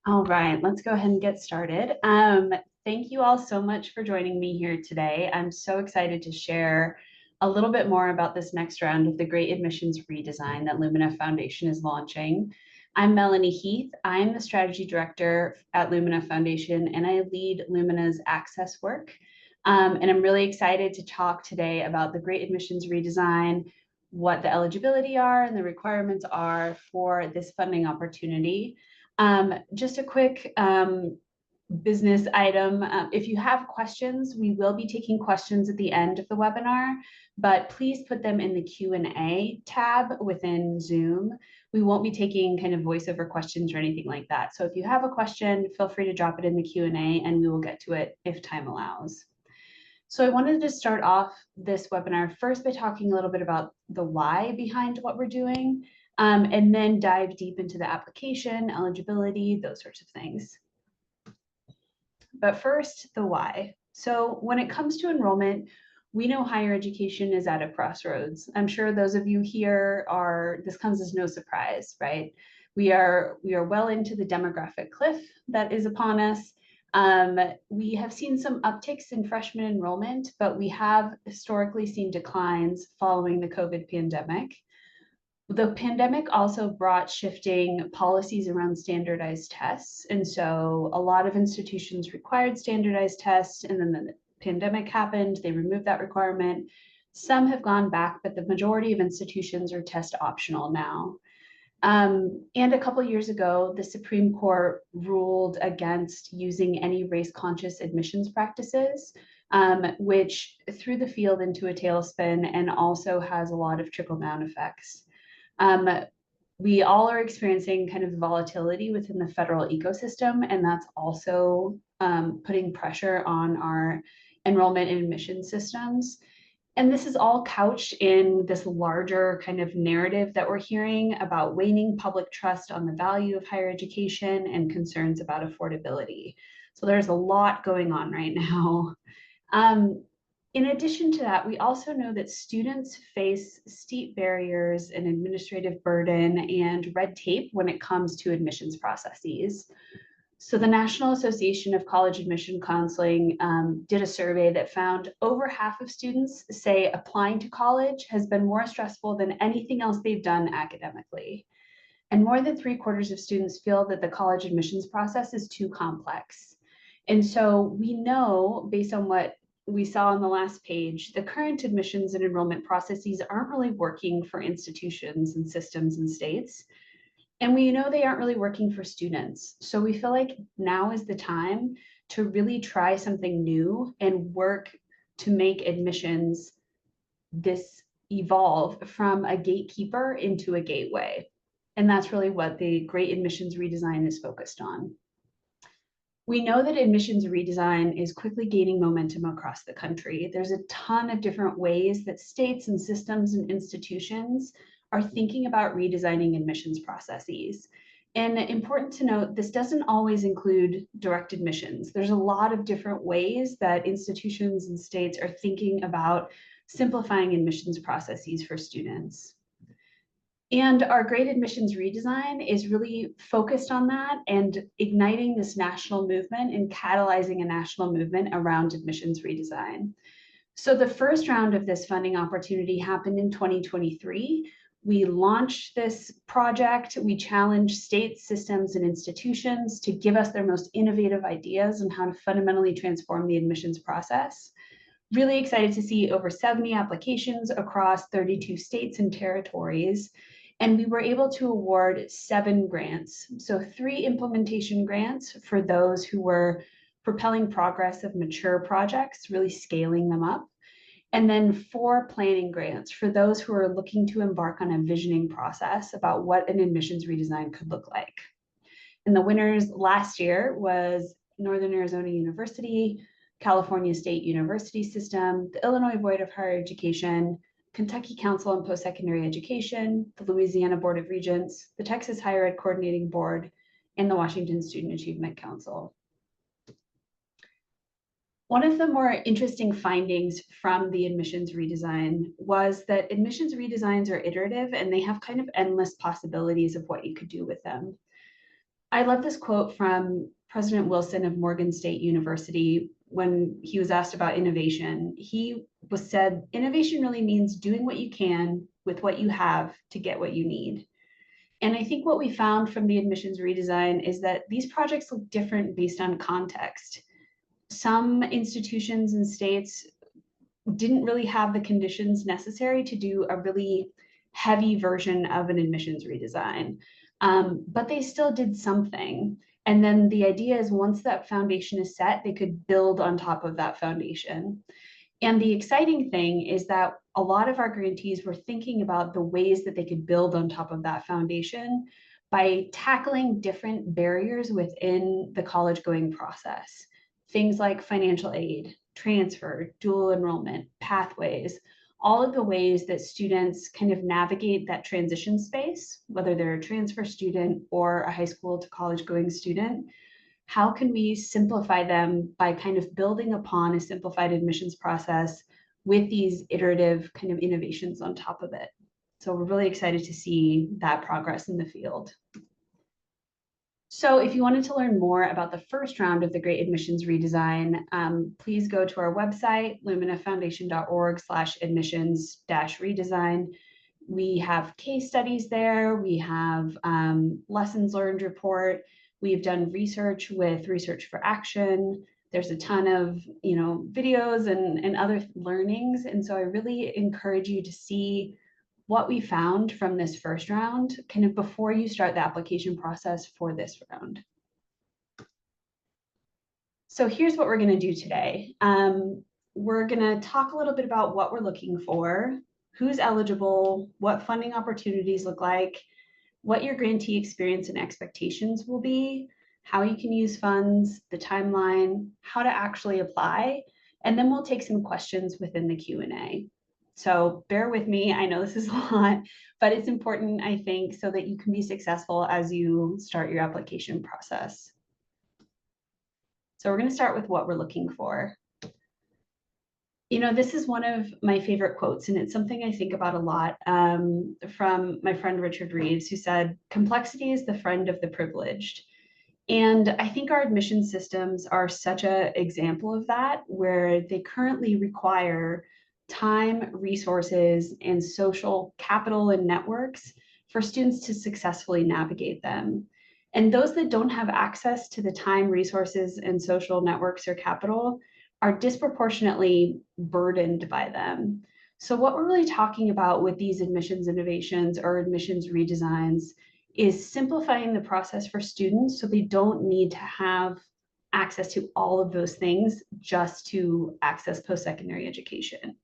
All right, let's go ahead and get started. Thank you all so much for joining me here today. I'm so excited to share a little bit more about this next round of the Great Admissions Redesign that Lumina Foundation is launching. I'm Melanie Heath. I'm the strategy director at Lumina Foundation, and I lead Lumina's access work. And I'm really excited to talk today about the Great Admissions Redesign, what the eligibility are and the requirements are for this funding opportunity. Just a quick business item. If you have questions, we will be taking questions at the end of the webinar, but please put them in the Q&A tab within Zoom. We won't be taking kind of voiceover questions or anything like that. So if you have a question, feel free to drop it in the Q&A and we will get to it if time allows. So I wanted to start off this webinar first by talking a little bit about the why behind what we're doing, and then dive deep into the application, eligibility, those sorts of things. But first, the why. So when it comes to enrollment, we know higher education is at a crossroads. I'm sure those of you here this comes as no surprise, right? We are well into the demographic cliff that is upon us. We have seen some upticks in freshman enrollment, but we have historically seen declines following the COVID pandemic. The pandemic also brought shifting policies around standardized tests. And so a lot of institutions required standardized tests, and then the pandemic happened, they removed that requirement. Some have gone back, but the majority of institutions are test optional now. And a couple years ago, the Supreme Court ruled against using any race-conscious admissions practices, which threw the field into a tailspin and also has a lot of trickle-down effects. We all are experiencing kind of volatility within the federal ecosystem, and that's also putting pressure on our enrollment and admission systems. And this is all couched in this larger kind of narrative that we're hearing about waning public trust on the value of higher education and concerns about affordability. So there's a lot going on right now. In addition to that, we also know that students face steep barriers and administrative burden and red tape when it comes to admissions processes. So the National Association of College Admission Counseling did a survey that found over half of students say applying to college has been more stressful than anything else they've done academically. And more than 3/4 of students feel that the college admissions process is too complex. And so we know, based on what we saw on the last page, the current admissions and enrollment processes aren't really working for institutions and systems and states. And we know they aren't really working for students. So we feel like now is the time to really try something new and work to make admissions this evolve from a gatekeeper into a gateway. And that's really what the Great Admissions Redesign is focused on. We know that admissions redesign is quickly gaining momentum across the country. There's a ton of different ways that states and systems and institutions are thinking about redesigning admissions processes. And important to note, this doesn't always include direct admissions. There's a lot of different ways that institutions and states are thinking about simplifying admissions processes for students. And our Great Admissions Redesign is really focused on that and igniting this national movement and catalyzing a national movement around admissions redesign. So the first round of this funding opportunity happened in 2023. We launched this project. We challenged states, systems, and institutions to give us their most innovative ideas on how to fundamentally transform the admissions process. Really excited to see over 70 applications across 32 states and territories. And we were able to award 7 grants. So 3 implementation grants for those who were propelling progress of mature projects, really scaling them up. And then 4 planning grants for those who are looking to embark on a visioning process about what an admissions redesign could look like. And the winners last year was Northern Arizona University, California State University System, the Illinois Board of Higher Education, Kentucky Council on Post-Secondary Education, the Louisiana Board of Regents, the Texas Higher Ed Coordinating Board, and the Washington Student Achievement Council. One of the more interesting findings from the admissions redesign was that admissions redesigns are iterative and they have kind of endless possibilities of what you could do with them. I love this quote from President Wilson of Morgan State University when he was asked about innovation. He was said, innovation really means doing what you can with what you have to get what you need. And I think what we found from the admissions redesign is that these projects look different based on context. Some institutions and states didn't really have the conditions necessary to do a really heavy version of an admissions redesign, but they still did something. And then the idea is once that foundation is set, they could build on top of that foundation. And the exciting thing is that a lot of our grantees were thinking about the ways that they could build on top of that foundation by tackling different barriers within the college going process. Things like financial aid, transfer, dual enrollment, pathways, all of the ways that students kind of navigate that transition space, whether they're a transfer student or a high school to college going student. How can we simplify them by kind of building upon a simplified admissions process with these iterative kind of innovations on top of it? So we're really excited to see that progress in the field. So if you wanted to learn more about the first round of the Great Admissions Redesign, please go to our website, luminafoundation.org/admissions-redesign. We have case studies there. We have lessons learned report. We've done research with Research for Action. There's a ton of videos and other learnings. And so I really encourage you to see what we found from this first round kind of before you start the application process for this round. So here's what we're going to do today. We're going to talk a little bit about what we're looking for, who's eligible, what funding opportunities look like, what your grantee experience and expectations will be, how you can use funds, the timeline, how to actually apply, and then we'll take some questions within the Q&A. So bear with me, I know this is a lot, but it's important, I think, so that you can be successful as you start your application process. So we're going to start with what we're looking for. This is one of my favorite quotes, and it's something I think about a lot, from my friend Richard Reeves, who said, "Complexity is the friend of the privileged." And I think our admission systems are such an example of that, where they currently require time, resources, and social capital and networks for students to successfully navigate them. And those that don't have access to the time, resources, and social networks or capital are disproportionately burdened by them. So what we're really talking about with these admissions innovations or admissions redesigns is simplifying the process for students so they don't need to have access to all of those things just to access post-secondary education.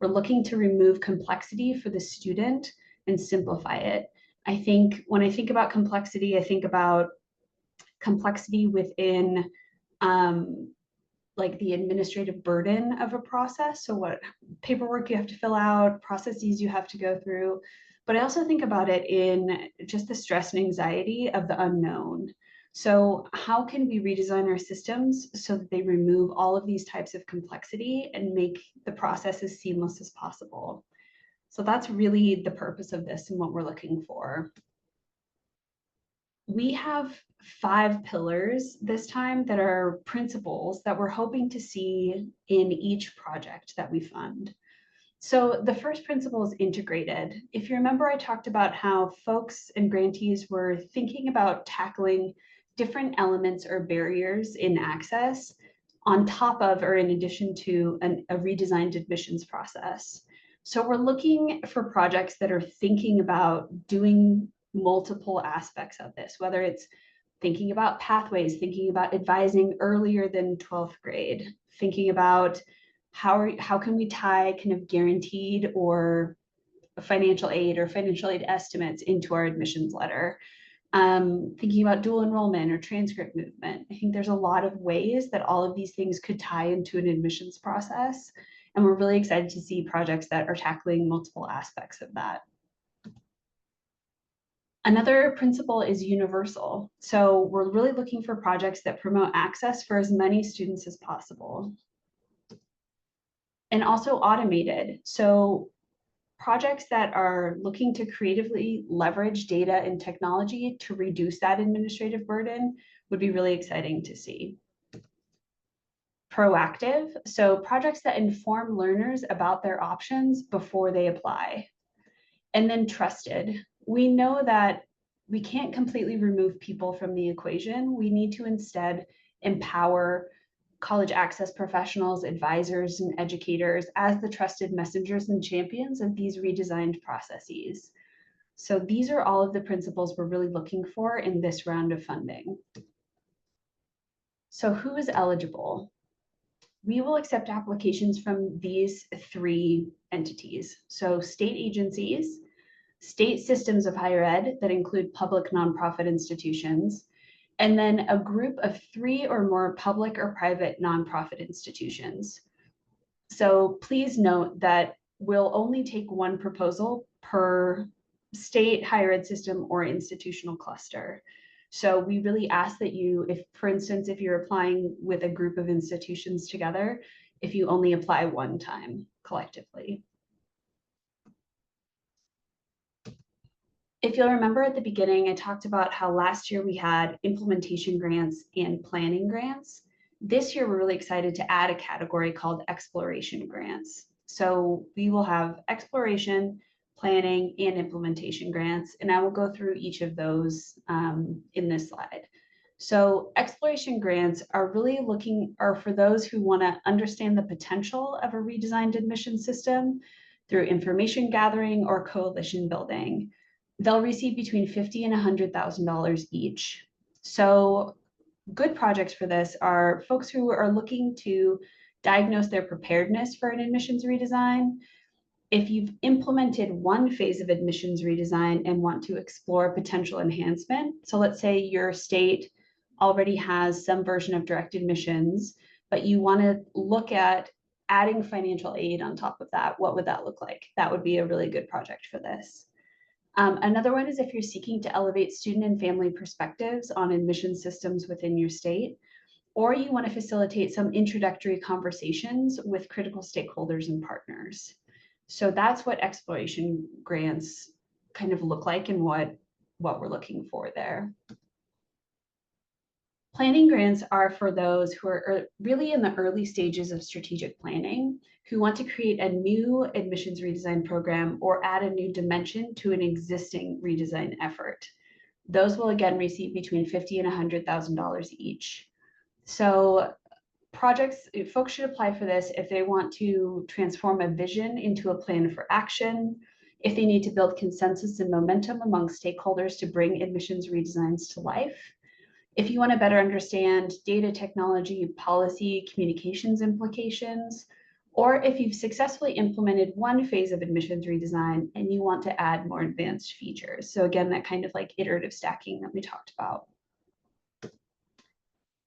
We're looking to remove complexity for the student and simplify it. I think when I think about complexity, I think about complexity within like the administrative burden of a process. So what paperwork you have to fill out, processes you have to go through. But I also think about it in just the stress and anxiety of the unknown. So how can we redesign our systems so that they remove all of these types of complexity and make the process as seamless as possible? So that's really the purpose of this and what we're looking for. We have 5 pillars this time that are principles that we're hoping to see in each project that we fund. So the first principle is integrated. If you remember, I talked about how folks and grantees were thinking about tackling different elements or barriers in access on top of or in addition to a redesigned admissions process. So we're looking for projects that are thinking about doing multiple aspects of this, whether it's thinking about pathways, thinking about advising earlier than 12th grade, thinking about how can we tie kind of guaranteed or financial aid or financial aid estimates into our admissions letter, thinking about dual enrollment or transcript movement. I think there's a lot of ways that all of these things could tie into an admissions process. And we're really excited to see projects that are tackling multiple aspects of that. Another principle is universal. So we're really looking for projects that promote access for as many students as possible. And also automated. So projects that are looking to creatively leverage data and technology to reduce that administrative burden would be really exciting to see. Proactive, so projects that inform learners about their options before they apply. And then trusted. We know that we can't completely remove people from the equation. We need to instead empower college access professionals, advisors, and educators as the trusted messengers and champions of these redesigned processes. So these are all of the principles we're really looking for in this round of funding. So who is eligible? We will accept applications from these three entities. So state agencies, state systems of higher ed that include public nonprofit institutions, and then a group of 3 or more public or private nonprofit institutions. So please note that we'll only take one proposal per state, higher ed system, or institutional cluster. So we really ask that you, if, for instance, if you're applying with a group of institutions together, if you only apply one time collectively. If you'll remember at the beginning, I talked about how last year we had implementation grants and planning grants. This year, we're really excited to add a category called exploration grants. So we will have exploration, planning, and implementation grants, and I will go through each of those in this slide. So exploration grants are really are for those who want to understand the potential of a redesigned admission system through information gathering or coalition building. They'll receive between $50,000 and $100,000 each. So good projects for this are folks who are looking to diagnose their preparedness for an admissions redesign. If you've implemented one phase of admissions redesign and want to explore potential enhancement, so let's say your state already has some version of direct admissions, but you want to look at adding financial aid on top of that, what would that look like? That would be a really good project for this. Another one is if you're seeking to elevate student and family perspectives on admission systems within your state, or you want to facilitate some introductory conversations with critical stakeholders and partners. So that's what exploration grants kind of look like and what we're looking for there. Planning grants are for those who are really in the early stages of strategic planning, who want to create a new admissions redesign program or add a new dimension to an existing redesign effort. Those will again receive between $50,000 and $100,000 each. So folks should apply for this if they want to transform a vision into a plan for action, if they need to build consensus and momentum among stakeholders to bring admissions redesigns to life, if you want to better understand data technology, policy, communications implications, or if you've successfully implemented one phase of admissions redesign and you want to add more advanced features. So again, that kind of like iterative stacking that we talked about.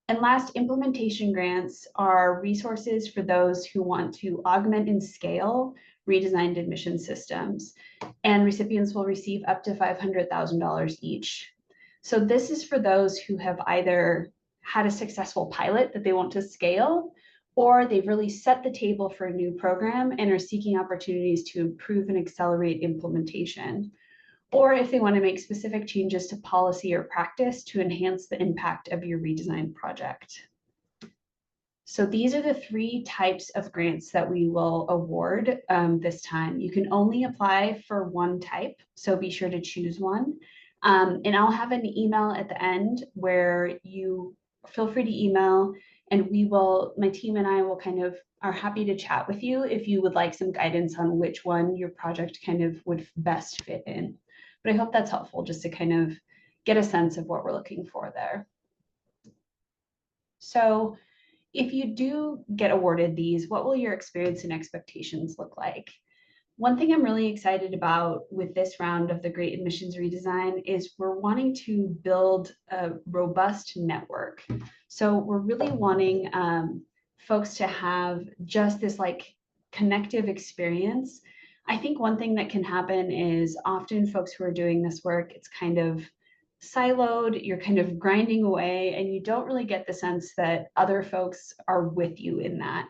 And last, implementation grants are resources for those who want to augment and scale redesigned admission systems, and recipients will receive up to $500,000 each. So this is for those who have either had a successful pilot that they want to scale, or they've really set the table for a new program and are seeking opportunities to improve and accelerate implementation, or if they want to make specific changes to policy or practice to enhance the impact of your redesign project. So these are the 3 types of grants that we will award this time. You can only apply for one type, so be sure to choose one. And I'll have an email at the end where you feel free to email, and my team and I will are happy to chat with you if you would like some guidance on which one your project kind of would best fit in. But I hope that's helpful just to kind of get a sense of what we're looking for there. So if you do get awarded these, what will your experience and expectations look like? One thing I'm really excited about with this round of the Great Admissions Redesign is we're wanting to build a robust network. So we're really wanting folks to have just this like connective experience. I think one thing that can happen is often folks who are doing this work, it's kind of siloed, you're kind of grinding away, and you don't really get the sense that other folks are with you in that.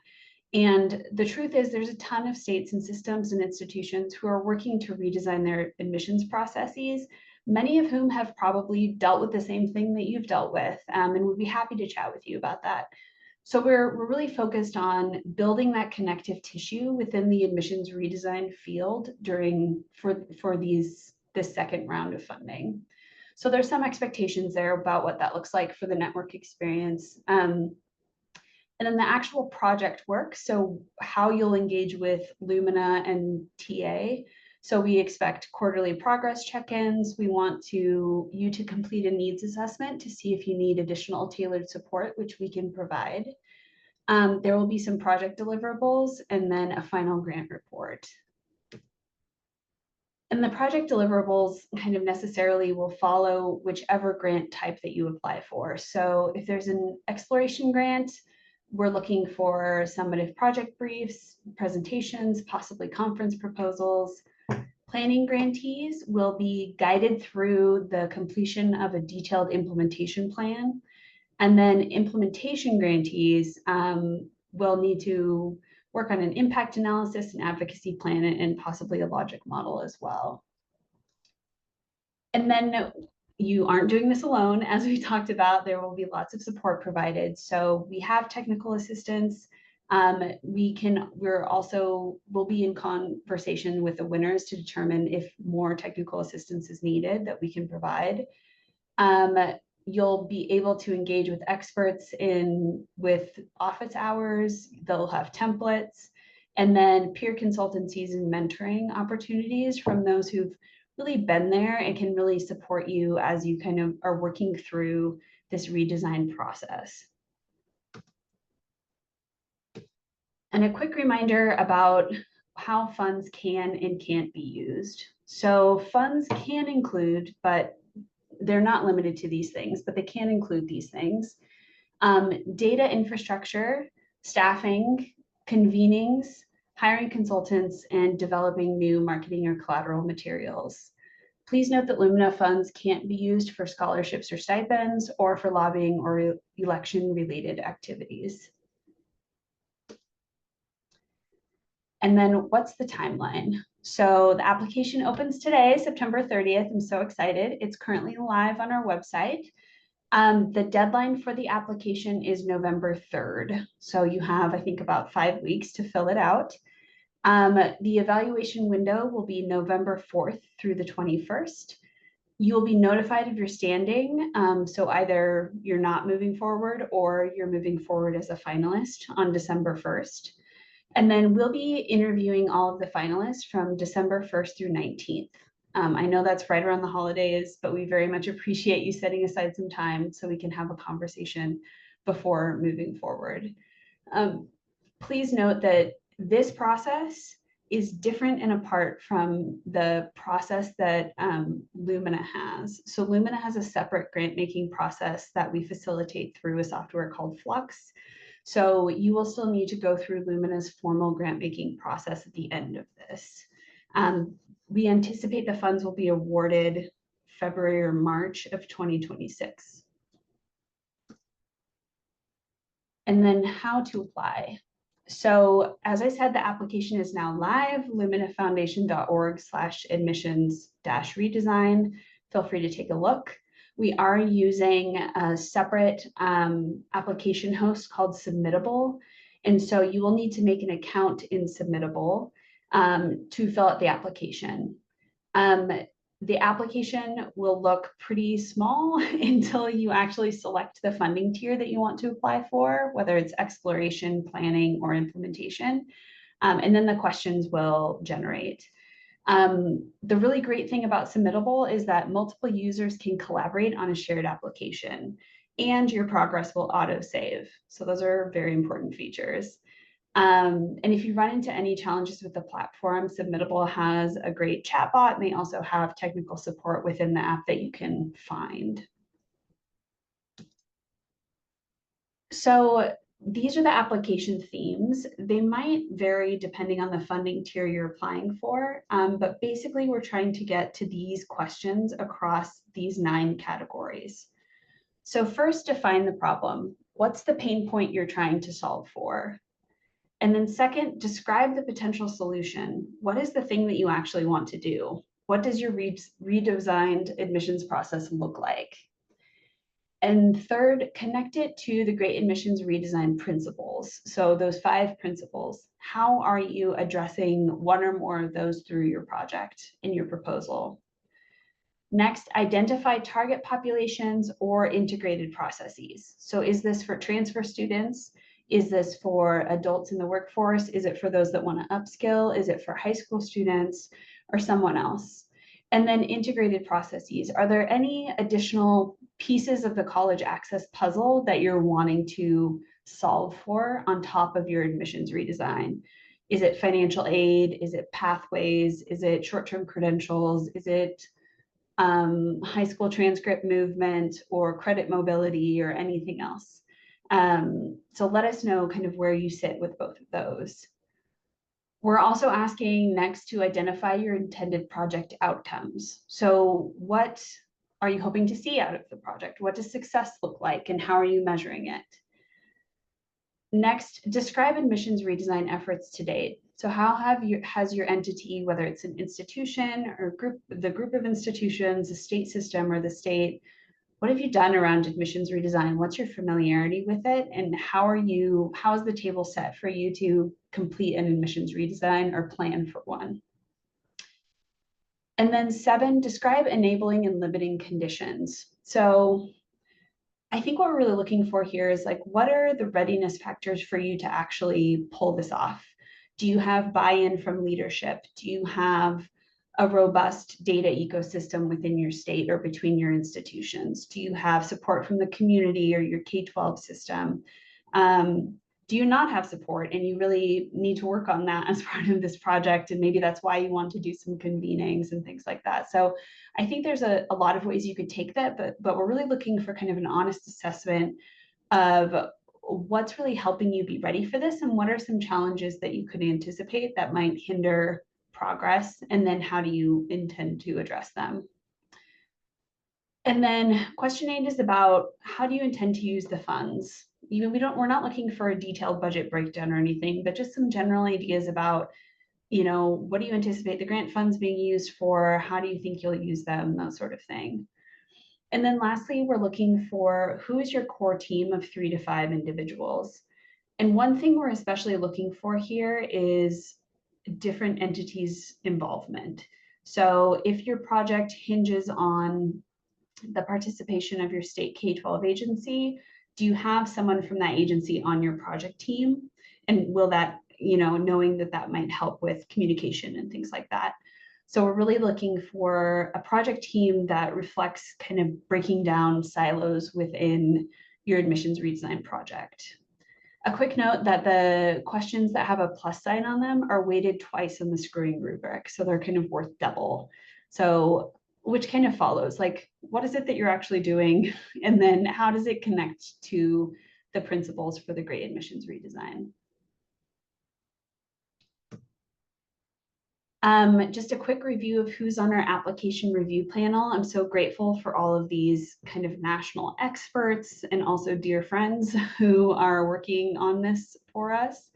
And the truth is there's a ton of states and systems and institutions who are working to redesign their admissions processes, many of whom have probably dealt with the same thing that you've dealt with, and would be happy to chat with you about that. So we're really focused on building that connective tissue within the admissions redesign field for this second round of funding. So there's some expectations there about what that looks like for the network experience. And then the actual project work, so how you'll engage with Lumina and TA. So we expect quarterly progress check-ins. We want you to complete a needs assessment to see if you need additional tailored support, which we can provide. There will be some project deliverables and then a final grant report. And the project deliverables kind of necessarily will follow whichever grant type that you apply for. So if there's an exploration grant, we're looking for summative project briefs, presentations, possibly conference proposals. Planning grantees will be guided through the completion of a detailed implementation plan. And then implementation grantees will need to work on an impact analysis and advocacy plan and possibly a logic model as well. And then you aren't doing this alone. As we talked about, there will be lots of support provided. So we have technical assistance. We'll be in conversation with the winners to determine if more technical assistance is needed that we can provide. You'll be able to engage with experts with office hours. They'll have templates, and then peer consultancies and mentoring opportunities from those who've really been there and can really support you as you kind of are working through this redesign process. And a quick reminder about how funds can and can't be used. So funds can include, but they're not limited to these things, but they can include these things. Data infrastructure, staffing, convenings, hiring consultants, and developing new marketing or collateral materials. Please note that Lumina funds can't be used for scholarships or stipends or for lobbying or election-related activities. And then what's the timeline? So the application opens today, September 30th. I'm so excited. It's currently live on our website. The deadline for the application is November 3rd. So you have, I think, about 5 weeks to fill it out. The evaluation window will be November 4th through the 21st. You'll be notified of your standing. So either you're not moving forward or you're moving forward as a finalist on December 1st. And then we'll be interviewing all of the finalists from December 1st through 19th. I know that's right around the holidays, but we very much appreciate you setting aside some time so we can have a conversation before moving forward. Please note that this process is different and apart from the process that Lumina has. So Lumina has a separate grant-making process that we facilitate through a software called Flux. So you will still need to go through Lumina's formal grant-making process at the end of this. We anticipate the funds will be awarded February or March of 2026. And then how to apply. So as I said, the application is now live, luminafoundation.org/admissions-redesign. Feel free to take a look. We are using a separate application host called Submittable. And so you will need to make an account in Submittable to fill out the application. The application will look pretty small until you actually select the funding tier that you want to apply for, whether it's exploration, planning, or implementation. And then the questions will generate. The really great thing about Submittable is that multiple users can collaborate on a shared application, and your progress will auto-save. So those are very important features. And if you run into any challenges with the platform, Submittable has a great chatbot, and they also have technical support within the app that you can find. So these are the application themes. They might vary depending on the funding tier you're applying for, but basically we're trying to get to these questions across these 9 categories. So first, define the problem. What's the pain point you're trying to solve for? And then second, describe the potential solution. What is the thing that you actually want to do? What does your redesigned admissions process look like? And third, connect it to the Great Admissions Redesign principles. So those 5 principles, how are you addressing one or more of those through your project in your proposal? Next, identify target populations or integrated processes. So is this for transfer students? Is this for adults in the workforce? Is it for those that want to upskill? Is it for high school students or someone else? And then integrated processes. Are there any additional pieces of the college access puzzle that you're wanting to solve for on top of your admissions redesign? Is it financial aid? Is it pathways? Is it short-term credentials? Is it high school transcript movement or credit mobility or anything else? So let us know kind of where you sit with both of those. We're also asking next to identify your intended project outcomes. So what are you hoping to see out of the project? What does success look like and how are you measuring it? Next, describe admissions redesign efforts to date. So how has your entity, whether it's an institution or the group of institutions, the state system or the state, what have you done around admissions redesign? What's your familiarity with it? And how is the table set for you to complete an admissions redesign or plan for one? And then 7, describe enabling and limiting conditions. So I think what we're really looking for here is like, what are the readiness factors for you to actually pull this off? Do you have buy-in from leadership? Do you have a robust data ecosystem within your state or between your institutions? Do you have support from the community or your K-12 system? Do you not have support and you really need to work on that as part of this project? And maybe that's why you want to do some convenings and things like that. So I think there's a lot of ways you could take that, but we're really looking for kind of an honest assessment of what's really helping you be ready for this and what are some challenges that you could anticipate that might hinder progress, and then how do you intend to address them? And then question 8 is about how do you intend to use the funds? We're not looking for a detailed budget breakdown or anything, but just some general ideas about, what do you anticipate the grant funds being used for? How do you think you'll use them? That sort of thing. And then lastly, we're looking for who is your core team of 3 to 5 individuals. And one thing we're especially looking for here is different entities' involvement. So if your project hinges on the participation of your state K-12 agency, do you have someone from that agency on your project team? And will that, knowing that that might help with communication and things like that. So we're really looking for a project team that reflects kind of breaking down silos within your admissions redesign project. A quick note that the questions that have a plus sign on them are weighted twice in the scoring rubric, so they're kind of worth double. So which kind of follows, like, what is it that you're actually doing? And then how does it connect to the principles for the Great Admissions Redesign? Just a quick review of who's on our application review panel. I'm so grateful for all of these kind of national experts and also dear friends who are working on this for us.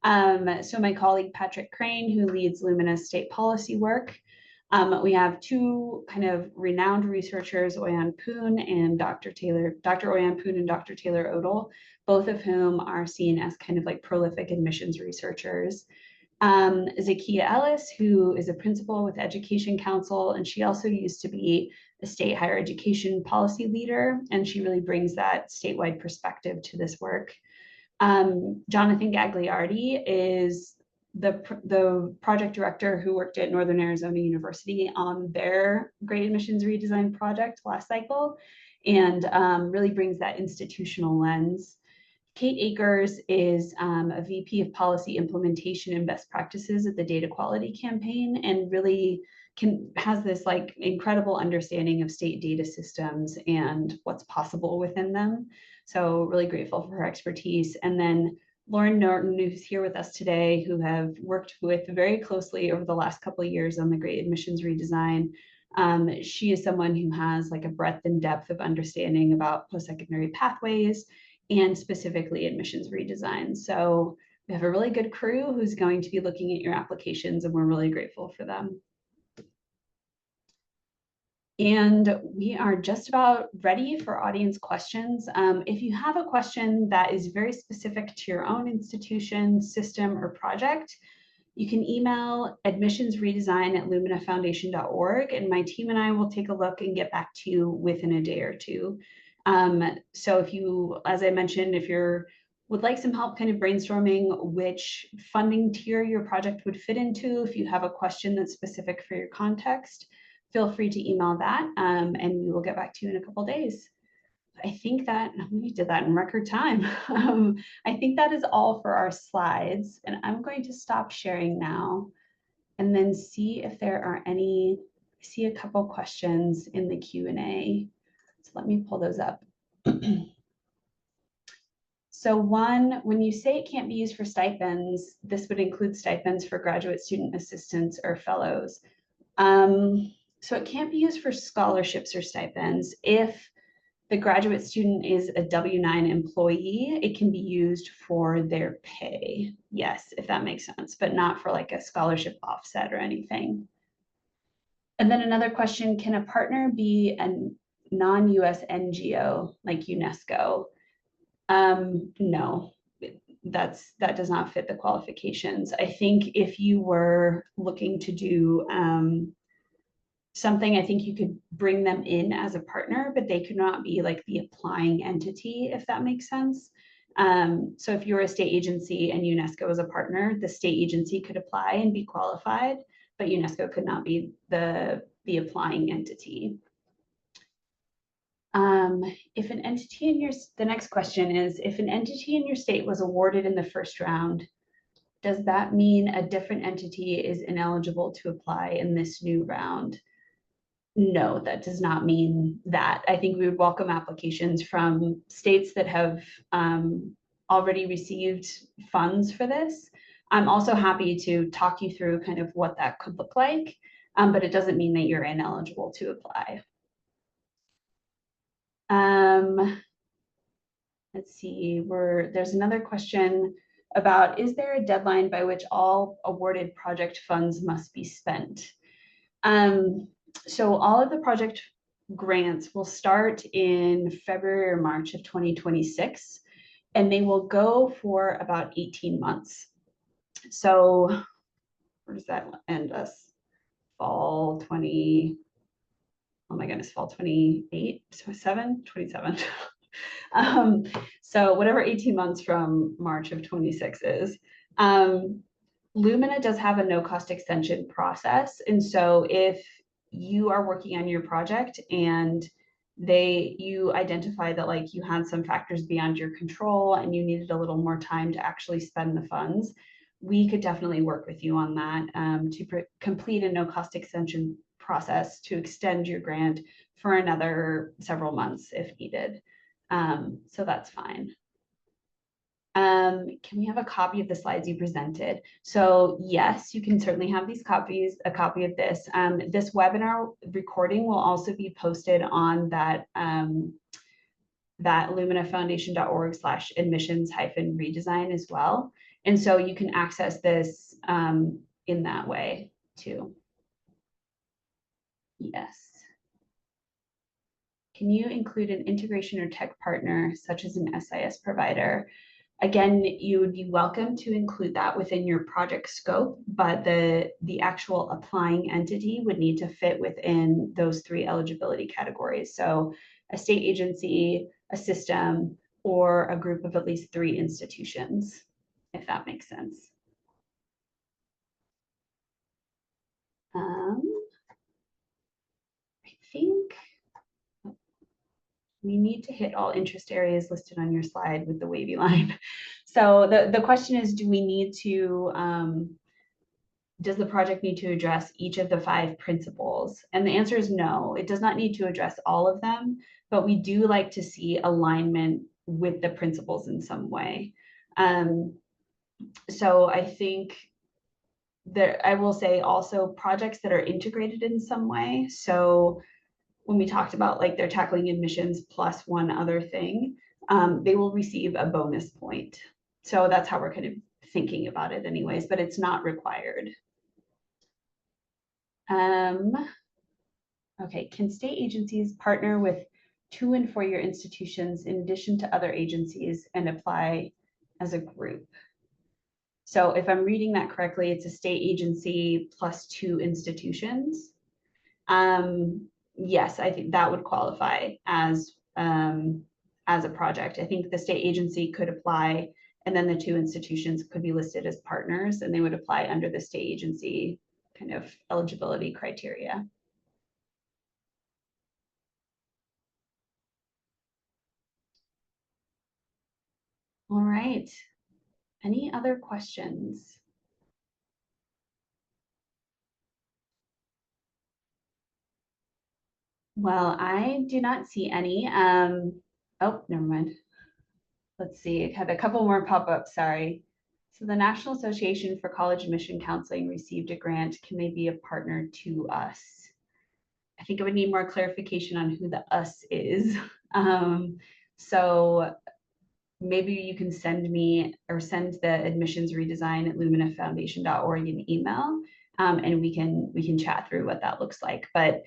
So my colleague Patrick Crane, who leads Lumina's state policy work. We have 2 kind of renowned researchers, Oyan Poon and Dr. Oyan Poon and Dr. Taylor Odell, both of whom are seen as kind of like prolific admissions researchers. Zakia Ellis, who is a principal with Education Council, and she also used to be a state higher education policy leader, and she really brings that statewide perspective to this work. Jonathan Gagliardi is the project director who worked at Northern Arizona University on their Great Admissions Redesign project last cycle, and really brings that institutional lens. Kate Akers is a VP of Policy Implementation and Best Practices at the Data Quality Campaign, and really has this like incredible understanding of state data systems and what's possible within them. So really grateful for her expertise. And then Lauren Norton, who's here with us today, who have worked with very closely over the last couple of years on the Great Admissions Redesign. She is someone who has like a breadth and depth of understanding about post-secondary pathways and specifically admissions redesign. So we have a really good crew who's going to be looking at your applications, and we're really grateful for them. And we are just about ready for audience questions. If you have a question that is very specific to your own institution, system, or project, you can email admissionsredesign@luminafoundation.org, and my team and I will take a look and get back to you within a day or two. So if you, as I mentioned, if you're would like some help kind of brainstorming which funding tier your project would fit into, if you have a question that's specific for your context, feel free to email that, and we will get back to you in a couple days. I think that we did that in record time. I think that is all for our slides, and I'm going to stop sharing now and then see if there are any. I see a couple questions in the Q&A, so let me pull those up. So one, when you say it can't be used for stipends, this would include stipends for graduate student assistants or fellows. So it can't be used for scholarships or stipends. If the graduate student is a W-9 employee, it can be used for their pay. Yes, if that makes sense, but not for like a scholarship offset or anything. And then another question, can a partner be a non-US NGO like UNESCO? No, that does not fit the qualifications. I think if you were looking to do something, I think you could bring them in as a partner, but they could not be like the applying entity, if that makes sense. So if you're a state agency and UNESCO is a partner, the state agency could apply and be qualified, but UNESCO could not be the applying entity. If an entity in the next question is, if an entity in your state was awarded in the first round, does that mean a different entity is ineligible to apply in this new round? No, that does not mean that. I think we would welcome applications from states that have already received funds for this. I'm also happy to talk you through kind of what that could look like, but it doesn't mean that you're ineligible to apply. Let's see, there's another question about, is there a deadline by which all awarded project funds must be spent? So all of the project grants will start in February or March of 2026, and they will go for about 18 months. So where does that end us? Fall 20, oh my goodness, fall 28, 27, 27. So whatever 18 months from March of 26 is. Lumina does have a no cost extension process. And so if you are working on your project and you identify that like you had some factors beyond your control and you needed a little more time to actually spend the funds, we could definitely work with you on that to complete a no cost extension process to extend your grant for another several months if needed. So that's fine. Can we have a copy of the slides you presented? So yes, you can certainly have these copies, a copy of this. This webinar recording will also be posted on that luminafoundation.org/admissions-redesign as well. And so you can access this in that way too. Yes. Can you include an integration or tech partner such as an SIS provider? Again, you would be welcome to include that within your project scope, but the actual applying entity would need to fit within those three eligibility categories. So a state agency, a system, or a group of at least 3 institutions, if that makes sense. I think we need to hit all interest areas listed on your slide with the wavy line. So the question is, do we need to, does the project need to address each of the 5 principles? And the answer is no, it does not need to address all of them, but we do like to see alignment with the principles in some way. So I think that I will say also projects that are integrated in some way. So when we talked about like they're tackling admissions plus one other thing, they will receive a bonus point. So that's how we're kind of thinking about it anyways, but it's not required. Okay, can state agencies partner with 2 and 4-year institutions in addition to other agencies and apply as a group? So if I'm reading that correctly, it's a state agency plus 2 institutions. Yes, I think that would qualify as a project. I think the state agency could apply, and then the 2 institutions could be listed as partners, and they would apply under the state agency kind of eligibility criteria. All right. Any other questions? Well, I do not see any. Oh, never mind. Let's see, I had a couple more pop-ups, sorry. So the National Association for College Admission Counseling received a grant. Can they be a partner to us? I think I would need more clarification on who the us is. So maybe you can send me or send the admissions redesign at luminafoundation.org an email, and we can chat through what that looks like. But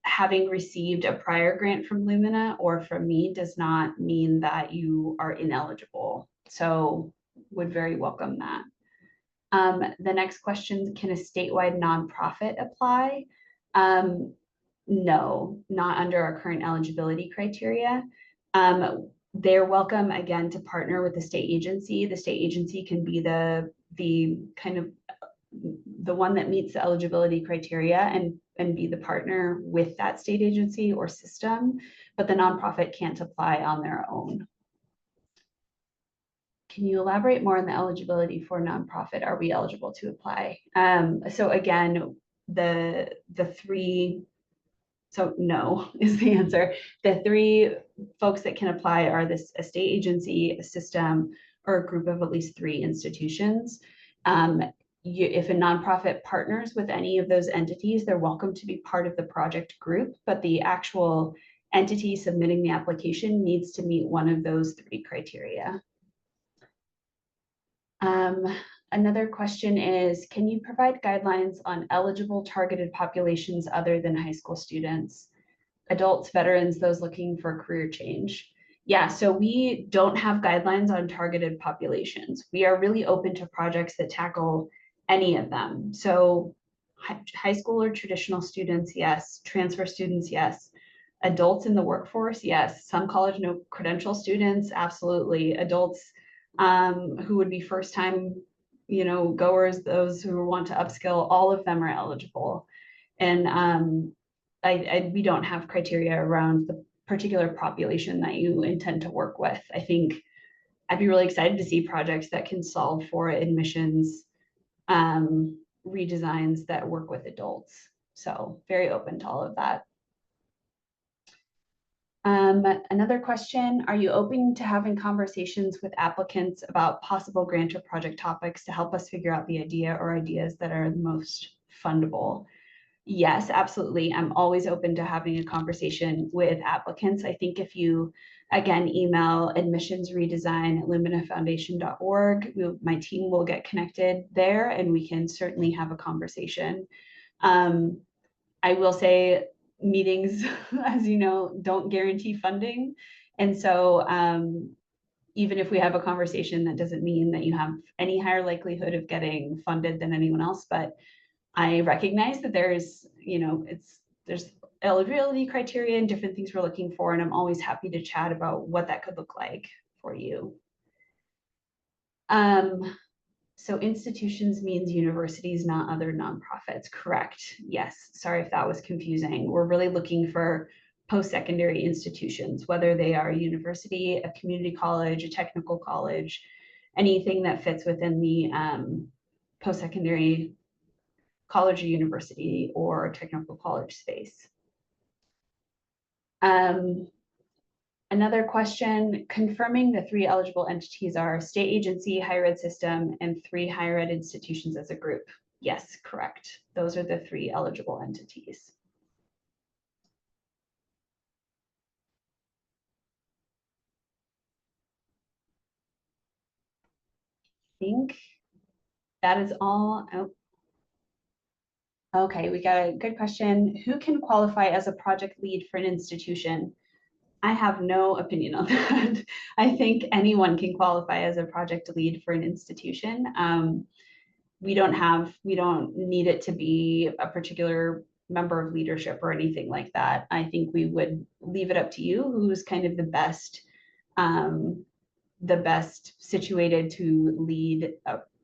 having received a prior grant from Lumina or from me does not mean that you are ineligible. So would very welcome that. The next question, can a statewide nonprofit apply? No, not under our current eligibility criteria. They're welcome again to partner with the state agency. The state agency can be the kind of the one that meets the eligibility criteria and be the partner with that state agency or system, but the nonprofit can't apply on their own. Can you elaborate more on the eligibility for nonprofit? Are we eligible to apply? So again, the three, so no is the answer. The 3 folks that can apply are a state agency, a system, or a group of at least 3 institutions. If a nonprofit partners with any of those entities, they're welcome to be part of the project group, but the actual entity submitting the application needs to meet one of those 3 criteria. Another question is, can you provide guidelines on eligible targeted populations other than high school students, adults, veterans, those looking for career change? Yeah, so we don't have guidelines on targeted populations. We are really open to projects that tackle any of them. So high school or traditional students, yes. Transfer students, yes. Adults in the workforce, yes. Some college no credential students, absolutely. Adults who would be first time, goers, those who want to upskill, all of them are eligible. And we don't have criteria around the particular population that you intend to work with. I think I'd be really excited to see projects that can solve for admissions redesigns that work with adults. So very open to all of that. Another question, are you open to having conversations with applicants about possible grant or project topics to help us figure out the idea or ideas that are the most fundable? Yes, absolutely. I'm always open to having a conversation with applicants. I think if you, again, email admissionsredesign@luminafoundation.org, my team will get connected there and we can certainly have a conversation. I will say meetings, as you know, don't guarantee funding. And so even if we have a conversation, that doesn't mean that you have any higher likelihood of getting funded than anyone else. But I recognize that there's eligibility criteria and different things we're looking for, and I'm always happy to chat about what that could look like for you. So institutions means universities, not other nonprofits, correct? Yes, sorry if that was confusing. We're really looking for post-secondary institutions, whether they are a university, a community college, a technical college, anything that fits within the post-secondary college or university or technical college space. Another question, confirming the 3 eligible entities are state agency, higher ed system, and 3 higher ed institutions as a group. Yes, correct. Those are the 3 eligible entities. I think that is all. Oh, okay, we got a good question. Who can qualify as a project lead for an institution? I have no opinion on that. I think anyone can qualify as a project lead for an institution. We don't need it to be a particular member of leadership or anything like that. I think we would leave it up to you who's kind of um, the best situated to lead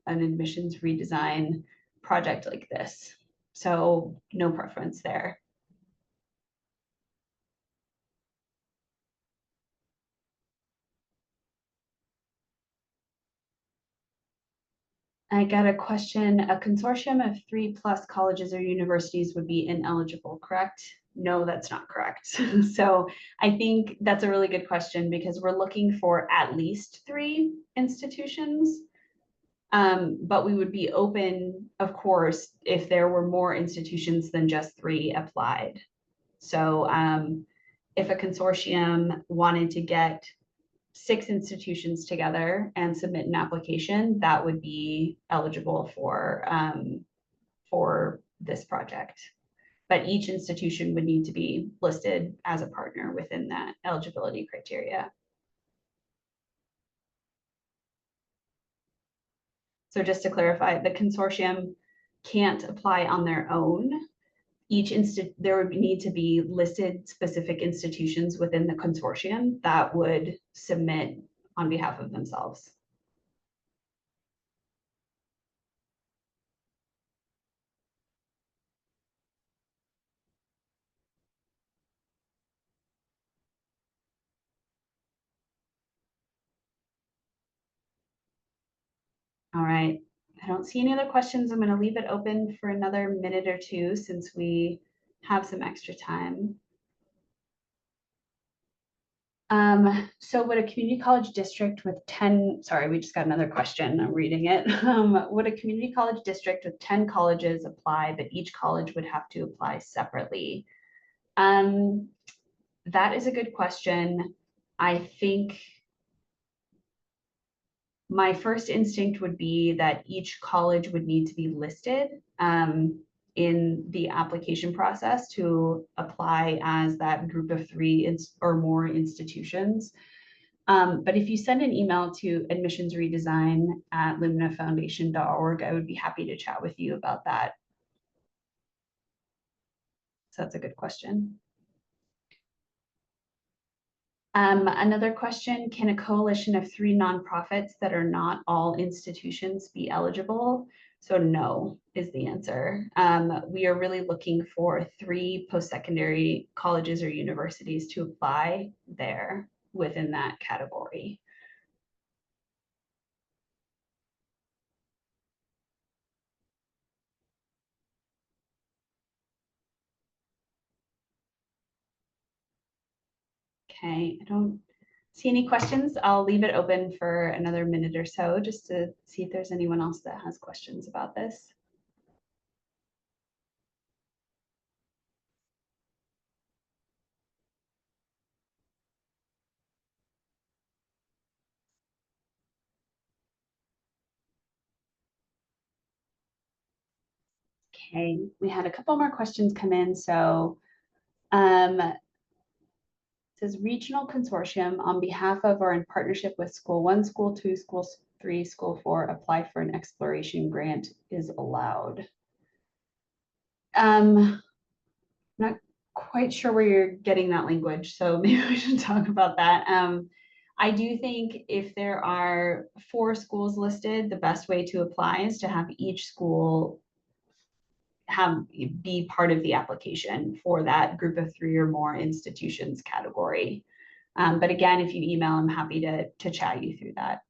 an admissions redesign project like this. So no preference there. I got a question. A consortium of 3+ colleges or universities would be ineligible, correct? No, that's not correct. So I think that's a really good question because we're looking for at least 3 institutions. But we would be open, of course, if there were more institutions than just 3 applied. So if a consortium wanted to get 6 institutions together and submit an application, that would be eligible for this project. But each institution would need to be listed as a partner within that eligibility criteria. So just to clarify, the consortium can't apply on their own. There would need to be listed specific institutions within the consortium that would submit on behalf of themselves. All right. I don't see any other questions. I'm going to leave it open for another minute or two since we have some extra time. So would a community college district with 10, sorry, we just got another question. I'm reading it. Would a community college district with 10 colleges apply, but each college would have to apply separately? That is a good question. I think my first instinct would be that each college would need to be listed in the application process to apply as that group of 3 or more institutions. But if you send an email to admissionsredesign@luminafoundation.org, I would be happy to chat with you about that. So that's a good question. Another question, can a coalition of 3 nonprofits that are not all institutions be eligible? So no is the answer. We are really looking for 3 post-secondary colleges or universities to apply there within that category. Okay, I don't see any questions. I'll leave it open for another minute or so just to see if there's anyone else that has questions about this. Okay, we had a couple more questions come in. So it says regional consortium on behalf of or in partnership with school 1, school 2, school 3, school 4 apply for an exploration grant is allowed. Not quite sure where you're getting that language, so maybe we should talk about that. I do think if there are 4 schools listed, the best way to apply is to have each school be part of the application for that group of 3 or more institutions category. But again, if you email, I'm happy to chat you through that.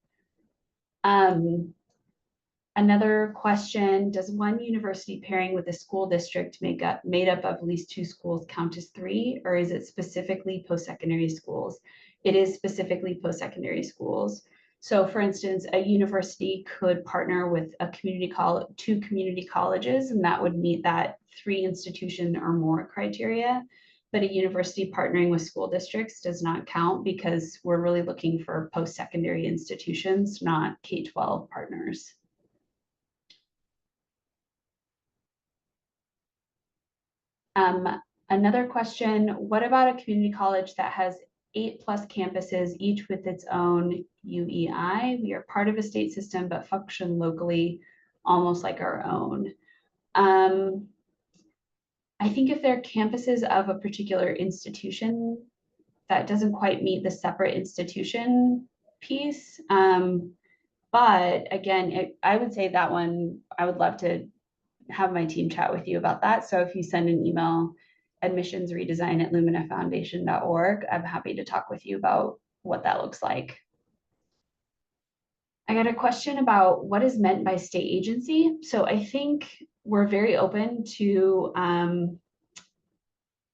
Another question, does one university pairing with a school district made up of at least 2 schools count as 3, or is it specifically post-secondary schools? It is specifically post-secondary schools. So for instance, a university could partner with a 2 community colleges, and that would meet that 3 institution or more criteria. but a university partnering with school districts does not count because we're really looking for post-secondary institutions, not K-12 partners. Another question, what about a community college that has 8+ campuses, each with its own UEI? We are part of a state system, but function locally, almost like our own. I think if they're campuses of a particular institution, that doesn't quite meet the separate institution piece. But again, I would say that one, I would love to have my team chat with you about that. So if you send an email, admissionsredesign@luminafoundation.org, I'm happy to talk with you about what that looks like. I got a question about what is meant by state agency. So I think we're very open to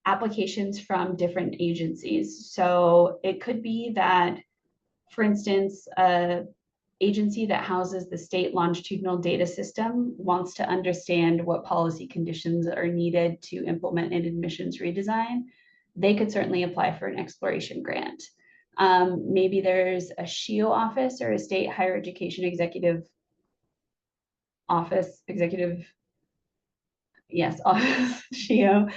applications from different agencies. So it could be that, for instance, a agency that houses the state longitudinal data system wants to understand what policy conditions are needed to implement an admissions redesign. They could certainly apply for an exploration grant. Maybe there's a SHIO office or a state higher education executive office, yes, office, SHIO,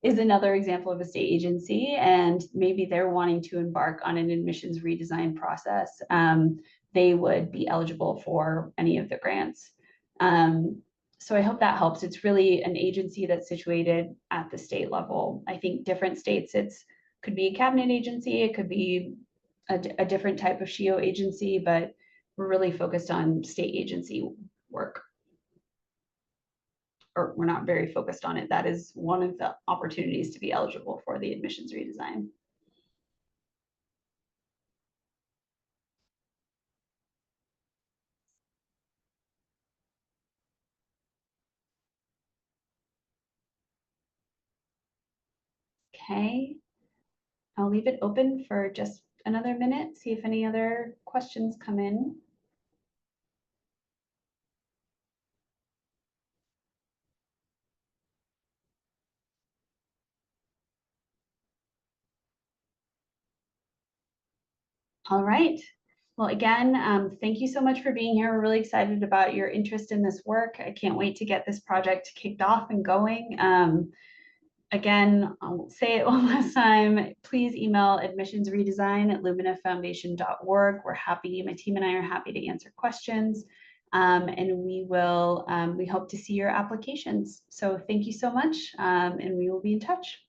is another example of a state agency, and maybe they're wanting to embark on an admissions redesign process. They would be eligible for any of the grants. So I hope that helps. It's really an agency that's situated at the state level. I think different states, could be a cabinet agency, it could be a different type of SHIO agency, but we're really focused on state agency work. Or we're not very focused on it. That is one of the opportunities to be eligible for the admissions redesign. Okay, I'll leave it open for just another minute, see if any other questions come in. All right. Well, again, thank you so much for being here. We're really excited about your interest in this work. I can't wait to get this project kicked off and going. Again, I'll say it one last time, please email admissionsredesign@luminafoundation.org. We're happy, my team and I are happy to answer questions. And we hope to see your applications. So thank you so much, and we will be in touch.